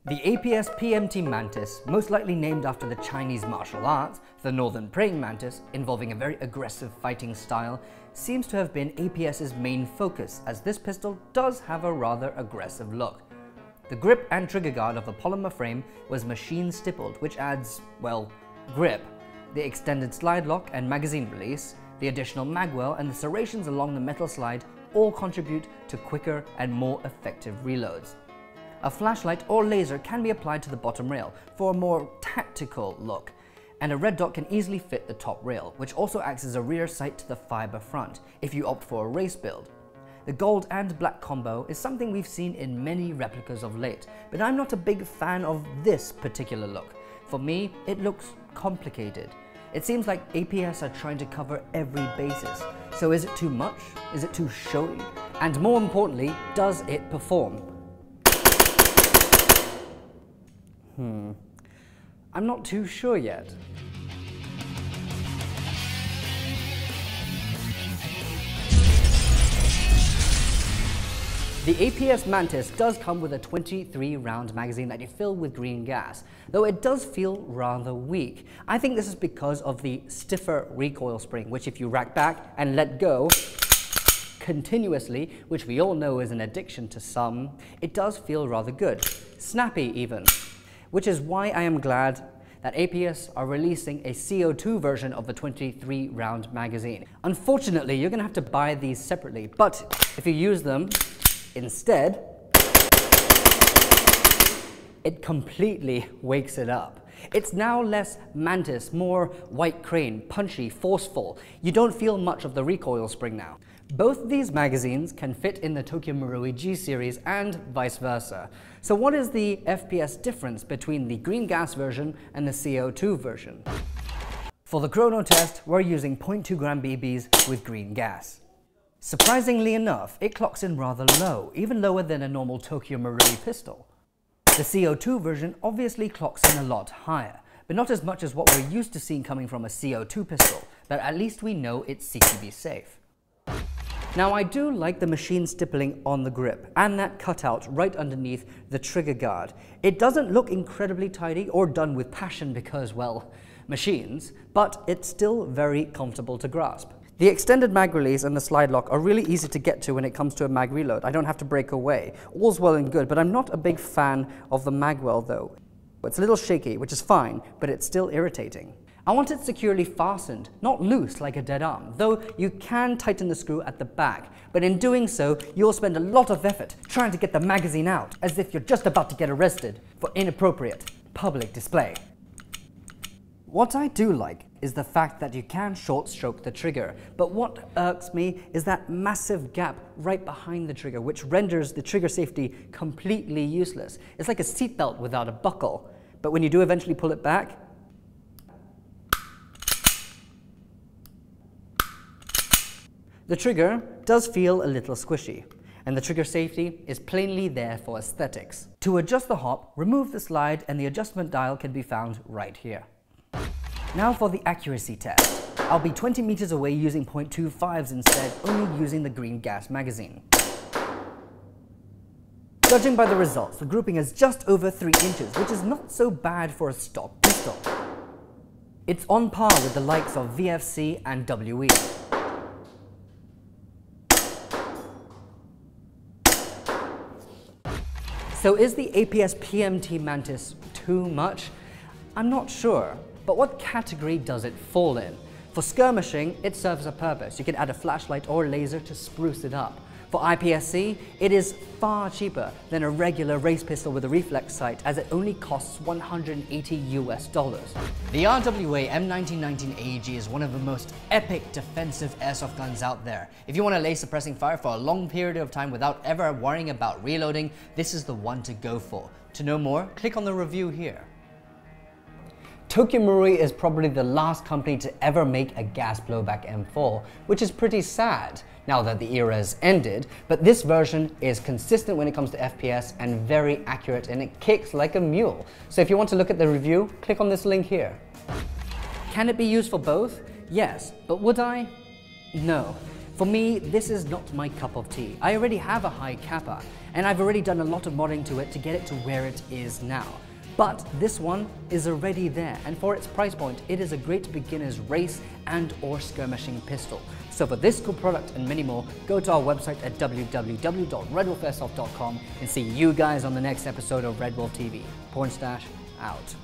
The APS PMT Mantis, most likely named after the Chinese martial arts, the Northern Praying Mantis, involving a very aggressive fighting style, seems to have been APS's main focus, as this pistol does have a rather aggressive look. The grip and trigger guard of the polymer frame was machine stippled, which adds, well, grip. The extended slide lock and magazine release, the additional magwell and the serrations along the metal slide all contribute to quicker and more effective reloads. A flashlight or laser can be applied to the bottom rail for a more tactical look, and a red dot can easily fit the top rail, which also acts as a rear sight to the fiber front if you opt for a race build. The gold and black combo is something we've seen in many replicas of late, but I'm not a big fan of this particular look. For me, it looks complicated. It seems like APS are trying to cover every basis. So is it too much? Is it too showy? And more importantly, does it perform? I'm not too sure yet. The APS Mantis does come with a 23-round magazine that you fill with green gas, though it does feel rather weak. I think this is because of the stiffer recoil spring, which if you rack back and let go continuously, which we all know is an addiction to some, it does feel rather good. Snappy even. Which is why I am glad that APS are releasing a CO2 version of the 23-round magazine. Unfortunately, you're going to have to buy these separately, but if you use them instead, it completely wakes it up. It's now less Mantis, more white crane, punchy, forceful. You don't feel much of the recoil spring now. Both these magazines can fit in the Tokyo Marui G series and vice versa. So what is the FPS difference between the green gas version and the CO2 version? For the Chrono Test, we're using 0.2 gram BBs with green gas. Surprisingly enough, it clocks in rather low, even lower than a normal Tokyo Marui pistol. The CO2 version obviously clocks in a lot higher, but not as much as what we're used to seeing coming from a CO2 pistol, but at least we know it's CQB safe. Now I do like the machine stippling on the grip and that cutout right underneath the trigger guard. It doesn't look incredibly tidy or done with passion because, well, machines, but it's still very comfortable to grasp. The extended mag release and the slide lock are really easy to get to when it comes to a mag reload. I don't have to break away. All's well and good, but I'm not a big fan of the magwell though. It's a little shaky, which is fine, but it's still irritating. I want it securely fastened, not loose like a dead arm, though you can tighten the screw at the back, but in doing so, you'll spend a lot of effort trying to get the magazine out, as if you're just about to get arrested for inappropriate public display. What I do like is the fact that you can short stroke the trigger, but what irks me is that massive gap right behind the trigger, which renders the trigger safety completely useless. It's like a seatbelt without a buckle, but when you do eventually pull it back, the trigger does feel a little squishy, and the trigger safety is plainly there for aesthetics. To adjust the hop, remove the slide and the adjustment dial can be found right here. Now for the accuracy test. I'll be 20 meters away using .25s instead, only using the green gas magazine. Judging by the results, the grouping is just over 3 inches, which is not so bad for a stock pistol. It's on par with the likes of VFC and WE. So is the APS PMT Mantis too much? I'm not sure, but what category does it fall in? For skirmishing, it serves a purpose. You can add a flashlight or laser to spruce it up. For IPSC, it is far cheaper than a regular race pistol with a reflex sight, as it only costs $180 US. The RWA M1919 AEG is one of the most epic defensive airsoft guns out there. If you want to lay suppressing fire for a long period of time without ever worrying about reloading, this is the one to go for. To know more, click on the review here. Tokyo Marui is probably the last company to ever make a gas blowback M4, which is pretty sad now that the era has ended, but this version is consistent when it comes to FPS and very accurate, and it kicks like a mule. So if you want to look at the review, click on this link here. Can it be used for both? Yes, but would I? No. For me, this is not my cup of tea. I already have a high kappa, and I've already done a lot of modding to it to get it to where it is now. But this one is already there, and for its price point, it is a great beginner's race and or skirmishing pistol. So for this cool product and many more, go to our website at www.redwolfairsoft.com and see you guys on the next episode of RedWolf TV. Pornstash out.